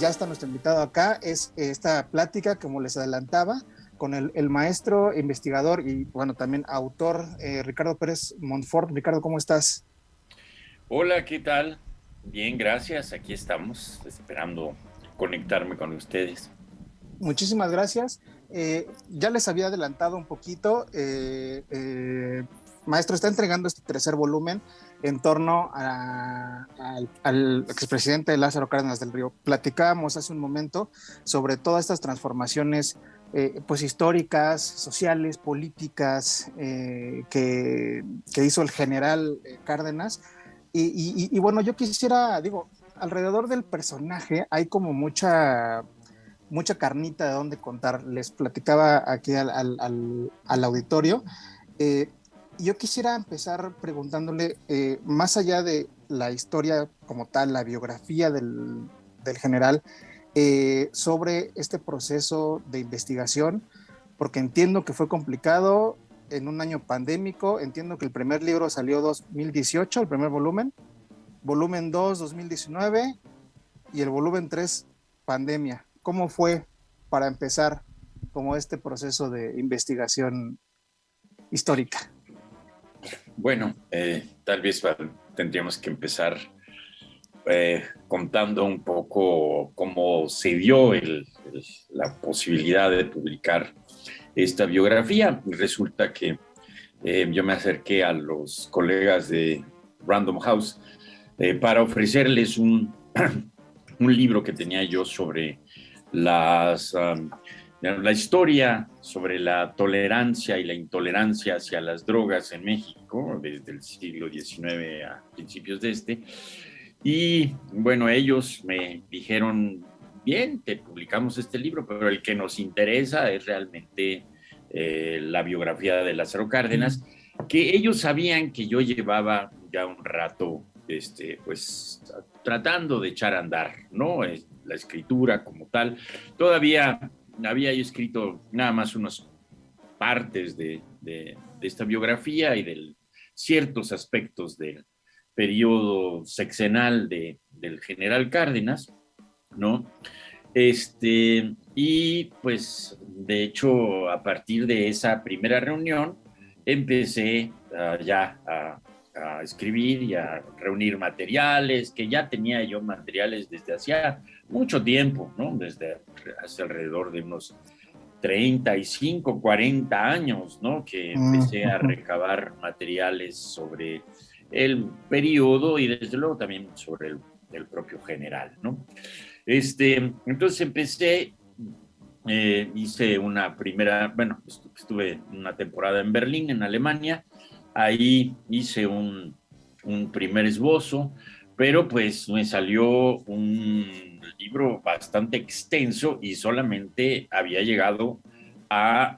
ya está nuestro invitado acá, es esta plática, como les adelantaba, con el maestro, investigador y, bueno, también autor, Ricardo Pérez Montfort. Ricardo, ¿cómo estás? Hola, ¿qué tal? Bien, gracias. Aquí estamos esperando conectarme con ustedes. Muchísimas gracias. Ya les había adelantado un poquito. Maestro, está entregando este tercer volumen en torno al expresidente Lázaro Cárdenas del Río. Platicábamos hace un momento sobre todas estas transformaciones pues históricas, sociales, políticas que hizo el general Cárdenas. Y bueno, yo quisiera, digo, alrededor del personaje hay como mucha carnita de dónde contar. Les platicaba aquí al auditorio. Eh, yo quisiera empezar preguntándole, más allá de la historia como tal, la biografía del general, sobre este proceso de investigación, porque entiendo que fue complicado en un año pandémico. Entiendo que el primer libro salió 2018, el primer volumen 2 2019 y el volumen 3 pandemia. ¿Cómo fue para empezar como este proceso de investigación histórica? Bueno, tal vez tendríamos que empezar contando un poco cómo se dio la posibilidad de publicar esta biografía. Resulta que yo me acerqué a los colegas de Random House para ofrecerles un libro que tenía yo sobre la historia sobre la tolerancia y la intolerancia hacia las drogas en México desde el siglo XIX a principios de este. Y bueno, ellos me dijeron, bien, te publicamos este libro, pero el que nos interesa es realmente la biografía de Lázaro Cárdenas, que ellos sabían que yo llevaba ya un rato pues tratando de echar a andar, ¿no? La escritura como tal. Todavía había yo escrito nada más unas partes de esta biografía y de ciertos aspectos del periodo sexenal del general Cárdenas, ¿no? Y pues de hecho a partir de esa primera reunión empecé ya a escribir y a reunir materiales, que ya tenía yo materiales desde hacía mucho tiempo, ¿no? Desde hace alrededor de unos 35, 40 años, ¿no? Que empecé a recabar materiales sobre el periodo y desde luego también sobre el propio general, ¿no? Entonces empecé, hice una primera, bueno, estuve una temporada en Berlín, en Alemania, ahí hice un primer esbozo, pero pues me salió un libro bastante extenso y solamente había llegado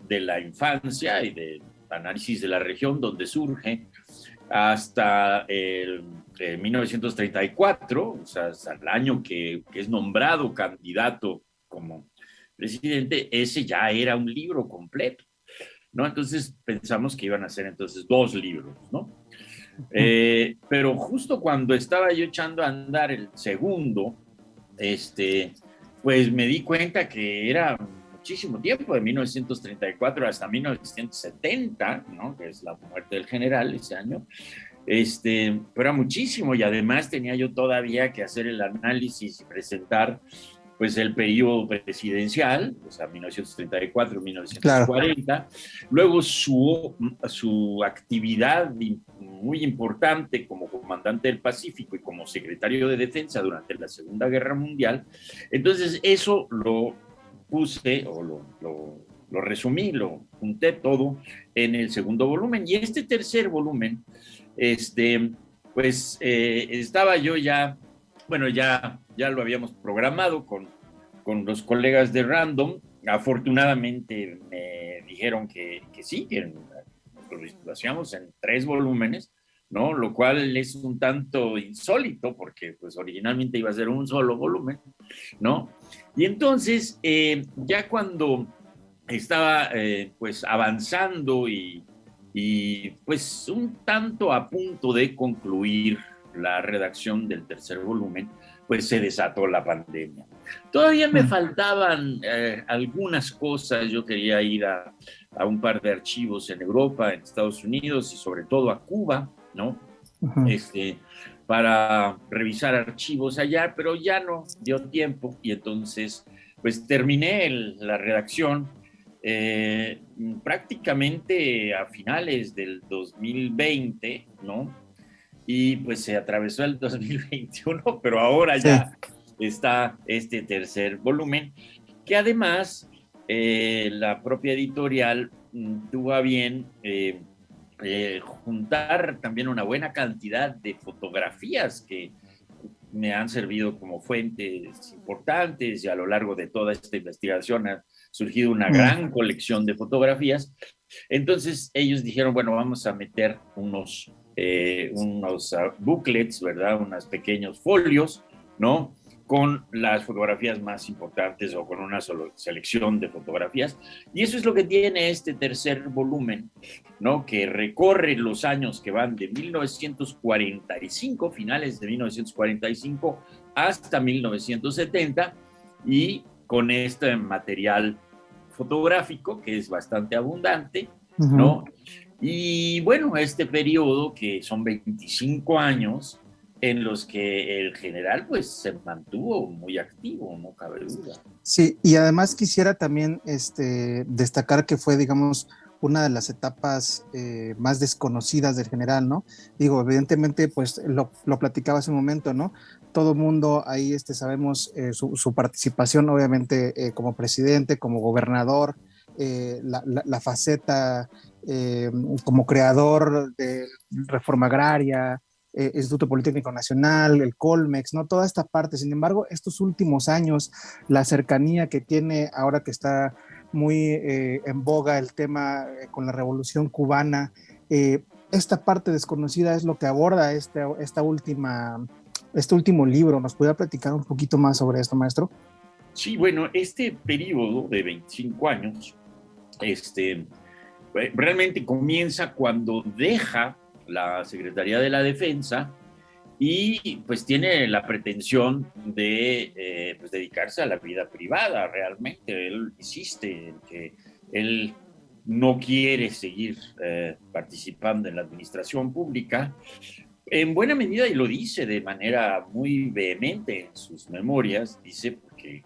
de la infancia y del análisis de la región donde surge hasta el 1934, o sea, hasta el año que es nombrado candidato como presidente. Ese ya era un libro completo, ¿no? Entonces pensamos que iban a ser entonces 2 libros, ¿no? Pero justo cuando estaba yo echando a andar el segundo, pues me di cuenta que era muchísimo tiempo, de 1934 hasta 1970, ¿no? Que es la muerte del general ese año. Pero era muchísimo y además tenía yo todavía que hacer el análisis y presentar pues el periodo presidencial, o sea, 1934-1940, claro. Luego su actividad muy importante como comandante del Pacífico y como secretario de Defensa durante la Segunda Guerra Mundial. Entonces eso lo puse o lo resumí, lo junté todo en el segundo volumen. Y este tercer volumen, pues estaba yo ya, bueno, ya lo habíamos programado con los colegas de Random. Afortunadamente me dijeron que sí, que lo hacíamos en 3 volúmenes, ¿no? Lo cual es un tanto insólito porque pues originalmente iba a ser un solo volumen, ¿no? Y entonces ya cuando estaba pues avanzando y pues un tanto a punto de concluir la redacción del tercer volumen, pues se desató la pandemia. Todavía me faltaban algunas cosas. Yo quería ir a un par de archivos en Europa, en Estados Unidos y sobre todo a Cuba, ¿no? Para revisar archivos allá, pero ya no dio tiempo y entonces pues terminé la redacción prácticamente a finales del 2020, ¿no? Y pues se atravesó el 2021, pero ahora Sí. ya está este tercer volumen, que además la propia editorial tuvo a bien juntar también una buena cantidad de fotografías que me han servido como fuentes importantes, y a lo largo de toda esta investigación ha surgido una gran colección de fotografías. Entonces ellos dijeron, bueno, vamos a meter unos booklets, ¿verdad? Unos pequeños folios, ¿no? Con las fotografías más importantes o con una selección de fotografías. Y eso es lo que tiene este tercer volumen, ¿no? Que recorre los años que van de 1945, finales de 1945, hasta 1970, y con este material fotográfico que es bastante abundante, ¿no? Y bueno, este periodo que son 25 años en los que el general pues se mantuvo muy activo, no cabe duda. Sí, y además quisiera también destacar que fue, digamos, una de las etapas más desconocidas del general, ¿no? Digo, evidentemente, pues lo platicaba hace un momento, ¿no? Todo mundo ahí sabemos su participación, obviamente, como presidente, como gobernador, la faceta como creador de reforma agraria, Instituto Politécnico Nacional, el Colmex, ¿no? Toda esta parte. Sin embargo, estos últimos años, la cercanía que tiene ahora que está muy en boga el tema con la Revolución Cubana, esta parte desconocida es lo que aborda este último libro. ¿Nos puede platicar un poquito más sobre esto, maestro? Sí, bueno, este periodo de 25 años, realmente comienza cuando deja la Secretaría de la Defensa y pues tiene la pretensión de pues, dedicarse a la vida privada. Realmente él insiste en que él no quiere seguir participando en la administración pública, en buena medida, y lo dice de manera muy vehemente en sus memorias, dice porque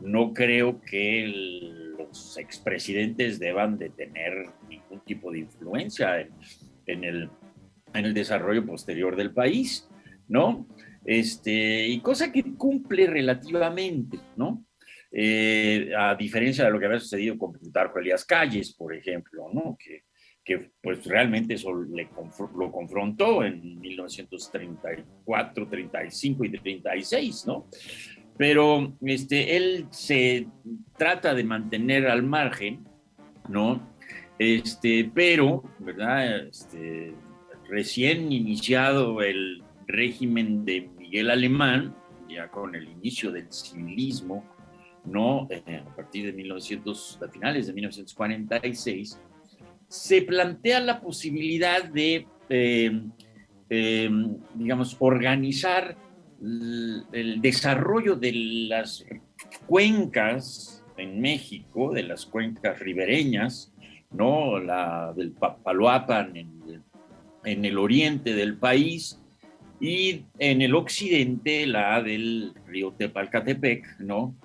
no creo que los expresidentes deban de tener ningún tipo de influencia en el desarrollo posterior del país, ¿no? Y cosa que cumple relativamente, ¿no? A diferencia de lo que había sucedido con Plutarco Elías Calles, por ejemplo, ¿no? Que pues realmente eso lo confrontó en 1934, 35 y 36, ¿no? Pero él se trata de mantener al margen, ¿no? Pero, ¿verdad? Recién iniciado el régimen de Miguel Alemán, ya con el inicio del civilismo, ¿no? A partir de a finales de 1946, se plantea la posibilidad de, digamos, organizar el desarrollo de las cuencas en México, de las cuencas ribereñas, ¿no? La del Papaloapan en el oriente del país, y en el occidente la del río Tepalcatepec, ¿no?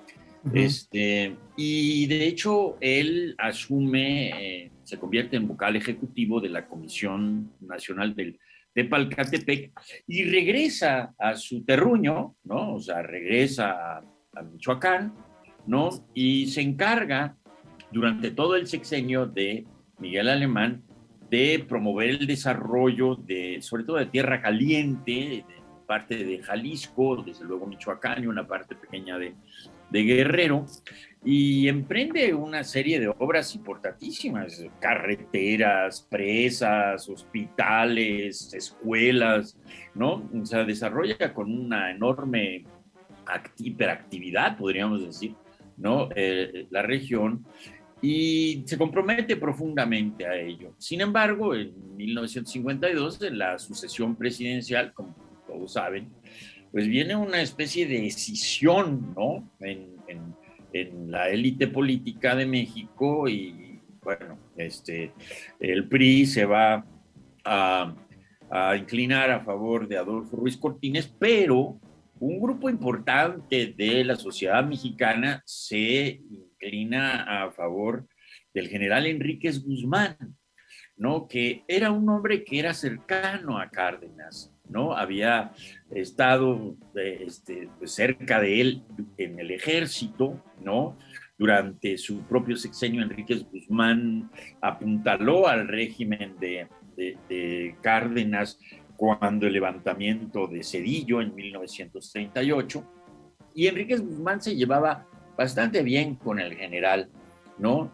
Y de hecho él asume, se convierte en vocal ejecutivo de la Comisión Nacional del Tepalcatepec y regresa a su terruño, ¿no? O sea, regresa a Michoacán, ¿no? Y se encarga durante todo el sexenio de Miguel Alemán de promover el desarrollo sobre todo de Tierra Caliente, de parte de Jalisco, desde luego Michoacán y una parte pequeña de Guerrero, y emprende una serie de obras importantísimas: carreteras, presas, hospitales, escuelas, ¿no? O sea, desarrolla con una enorme hiperactividad, podríamos decir, ¿no? La región, y se compromete profundamente a ello. Sin embargo, en 1952, en la sucesión presidencial, como todos saben, pues viene una especie de escisión, ¿no? En la élite política de México y, bueno, el PRI se va a, a inclinar a favor de Adolfo Ruiz Cortines, pero un grupo importante de la sociedad mexicana se inclina a favor del general Enríquez Guzmán, ¿no? Que era un hombre que era cercano a Cárdenas, ¿no? Había estado pues cerca de él en el ejército, ¿no? Durante su propio sexenio, Enríquez Guzmán apuntaló al régimen de Cárdenas cuando el levantamiento de Cedillo en 1938, y Enríquez Guzmán se llevaba bastante bien con el general, ¿no?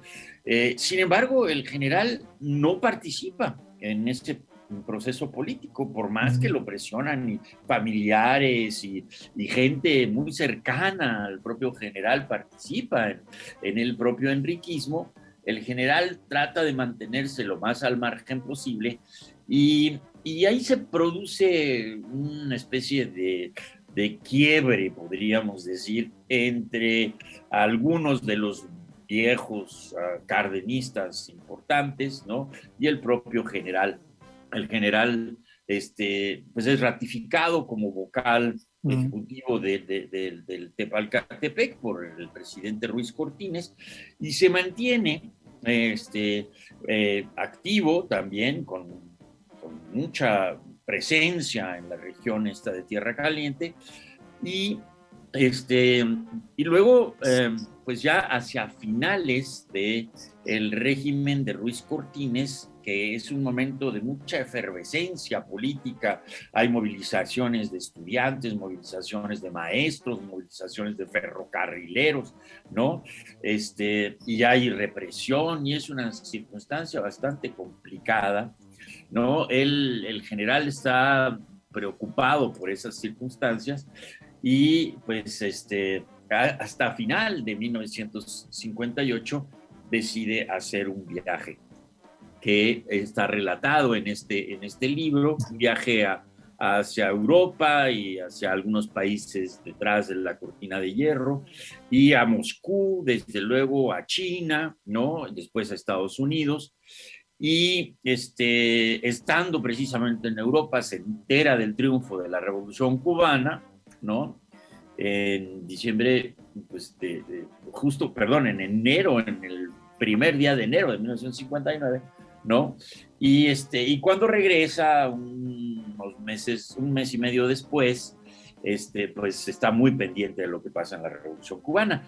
Sin embargo, el general no participa en este proceso político, por más que lo presionan y familiares y gente muy cercana al propio general participa en el propio enriquismo. El general trata de mantenerse lo más al margen posible y ahí se produce una especie de quiebre, podríamos decir, entre algunos de los viejos cardenistas importantes, ¿no? Y el propio general. El general, pues es ratificado como vocal ejecutivo del Tepalcatepec por el presidente Ruiz Cortines y se mantiene activo también con mucha presencia en la región esta de Tierra Caliente y y luego, pues ya hacia finales del régimen de Ruiz Cortines, que es un momento de mucha efervescencia política, hay movilizaciones de estudiantes, movilizaciones de maestros, movilizaciones de ferrocarrileros, ¿no? Y hay represión y es una circunstancia bastante complicada, ¿no? El general está preocupado por esas circunstancias y pues hasta final de 1958 decide hacer un viaje que está relatado en este libro, un viaje hacia Europa y hacia algunos países detrás de la cortina de hierro, y a Moscú, desde luego a China, ¿no? Después a Estados Unidos, y estando precisamente en Europa se entera del triunfo de la Revolución Cubana, ¿no? En diciembre, pues justo, perdón, en enero, en el primer día de enero de 1959, ¿no? Y cuando regresa unos meses, un mes y medio después, pues está muy pendiente de lo que pasa en la Revolución Cubana.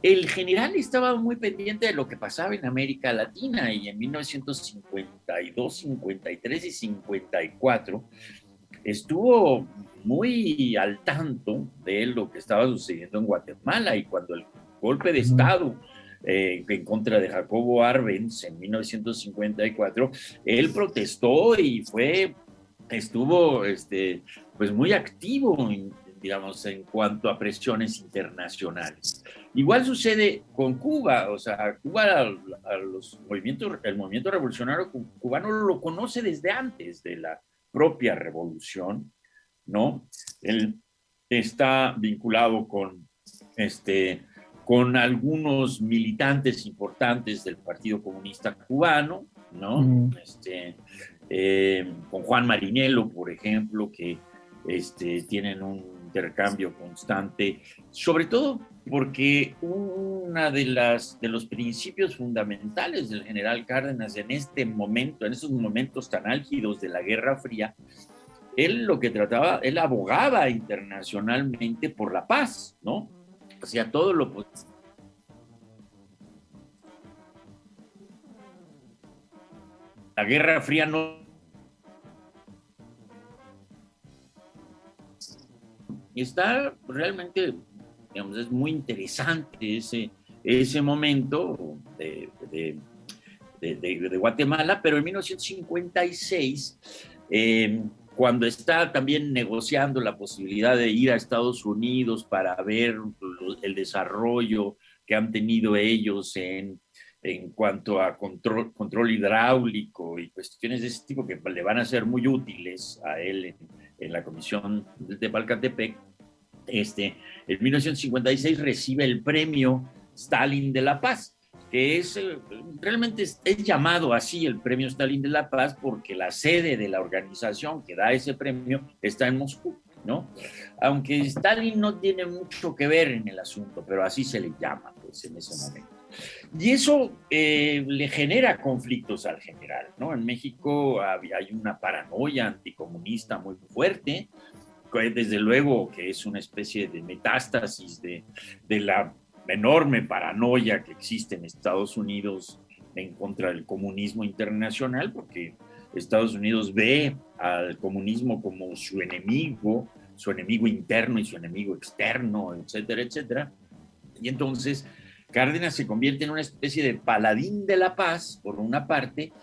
El general estaba muy pendiente de lo que pasaba en América Latina y en 1952, 53 y 54 estuvo muy al tanto de lo que estaba sucediendo en Guatemala, y cuando el golpe de Estado en contra de Jacobo Arbenz en 1954, él protestó y estuvo pues muy activo, digamos, en cuanto a presiones internacionales. Igual sucede con Cuba, o sea, Cuba el movimiento revolucionario cubano lo conoce desde antes de la propia revolución, ¿no? Él está vinculado con algunos militantes importantes del Partido Comunista Cubano, ¿no? Con Juan Marinello, por ejemplo, que tienen un intercambio constante, sobre todo porque una de los principios fundamentales del general Cárdenas en esos momentos tan álgidos de la Guerra Fría, él lo que trataba, él abogaba internacionalmente por la paz, ¿no? Hacía todo lo posible. La Guerra Fría no está realmente, digamos, es muy interesante ese momento de Guatemala, pero en 1956, cuando está también negociando la posibilidad de ir a Estados Unidos para ver el desarrollo que han tenido ellos en cuanto a control hidráulico y cuestiones de ese tipo que le van a ser muy útiles a él en la Comisión de Tepalcatepec, en 1956 recibe el premio Stalin de la Paz, que realmente es llamado así el premio Stalin de la Paz porque la sede de la organización que da ese premio está en Moscú, ¿no? Aunque Stalin no tiene mucho que ver en el asunto, pero así se le llama, pues, en ese momento. Y eso le genera conflictos al general, ¿no? En México hay una paranoia anticomunista muy fuerte, desde luego que es una especie de metástasis de la enorme paranoia que existe en Estados Unidos en contra del comunismo internacional, porque Estados Unidos ve al comunismo como su enemigo interno y su enemigo externo, etcétera, etcétera. Y entonces Cárdenas se convierte en una especie de paladín de la paz, por una parte,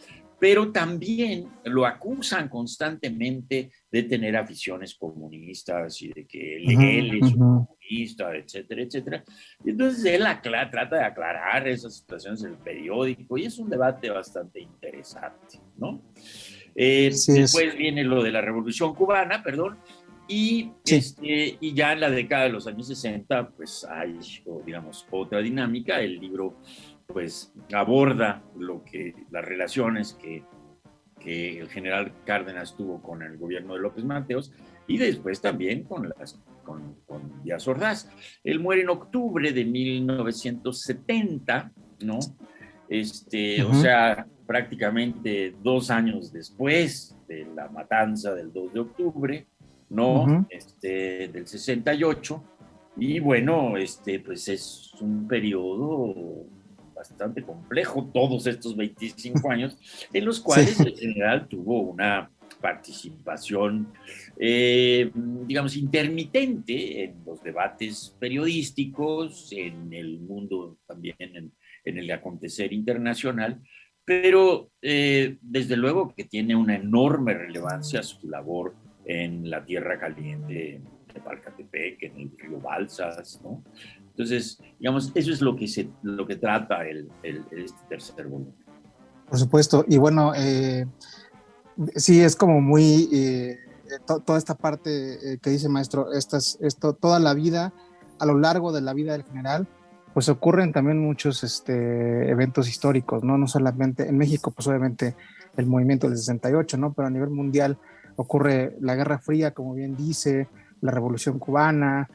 pero también lo acusan constantemente de tener aficiones comunistas y de que él es un comunista, etcétera, etcétera. Y entonces él trata de aclarar esas situaciones en el periódico y es un debate bastante interesante, ¿no? Después viene lo de la Revolución Cubana, perdón, y ya en la década de los años 60, pues hay, digamos, otra dinámica. El libro pues aborda las relaciones que el general Cárdenas tuvo con el gobierno de López Mateos y después también con Díaz Ordaz. Él muere en octubre de 1970, ¿no? O sea, prácticamente 2 años después de la matanza del 2 de octubre, ¿no? Del 68. Y bueno, pues es un periodo bastante complejo, todos estos 25 años, en los cuales el general tuvo una participación, digamos, intermitente en los debates periodísticos, en el mundo también, en el acontecer internacional, pero desde luego que tiene una enorme relevancia su labor en la Tierra Caliente, en Tepalcatepec, en el río Balsas, ¿no? Entonces, digamos, eso es lo que trata este tercer volumen. Por supuesto, y bueno, sí, es como muy, toda esta parte que dice maestro, toda la vida, a lo largo de la vida del general, pues ocurren también muchos eventos históricos, ¿no? No solamente en México, pues obviamente el movimiento del 68, ¿no? Pero a nivel mundial ocurre la Guerra Fría, como bien dice, la Revolución Cubana,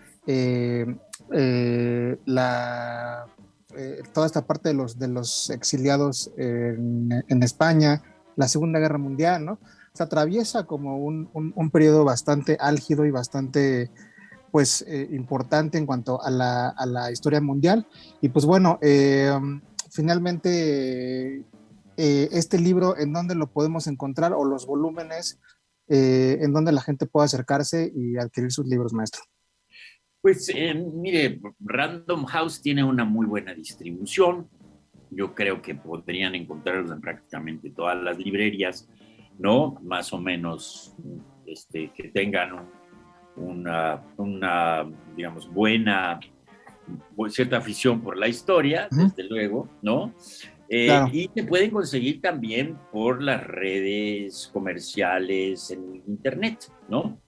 toda esta parte de los exiliados en España, la Segunda Guerra Mundial, ¿no? Se atraviesa como un periodo bastante álgido y bastante, pues, importante en cuanto a la historia mundial. Y pues bueno, finalmente, este libro, ¿en dónde lo podemos encontrar? O los volúmenes, en donde la gente pueda acercarse y adquirir sus libros, maestro. Pues mire, Random House tiene una muy buena distribución. Yo creo que podrían encontrarlos en prácticamente todas las librerías, ¿no? Más o menos que tengan una digamos, cierta afición por la historia, desde luego, ¿no? Claro. Y se pueden conseguir también por las redes comerciales en internet, ¿no?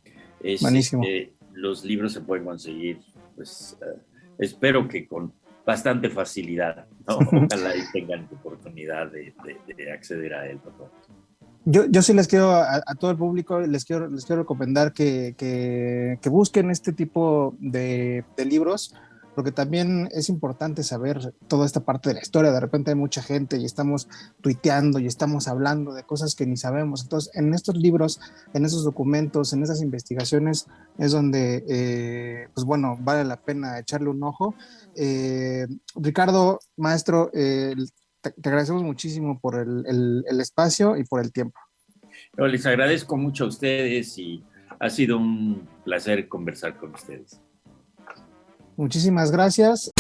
Buenísimo. Los libros se pueden conseguir, pues, espero que con bastante facilidad, ¿no? Ojalá y tengan oportunidad de acceder a él, por favor. Yo sí les quiero, a todo el público, les quiero recomendar que busquen este tipo de libros, porque también es importante saber toda esta parte de la historia. De repente hay mucha gente y estamos tuiteando y estamos hablando de cosas que ni sabemos. Entonces, en estos libros, en esos documentos, en esas investigaciones, es donde, pues bueno, vale la pena echarle un ojo. Ricardo, maestro, te agradecemos muchísimo por el espacio y por el tiempo. Yo les agradezco mucho a ustedes y ha sido un placer conversar con ustedes. Muchísimas gracias.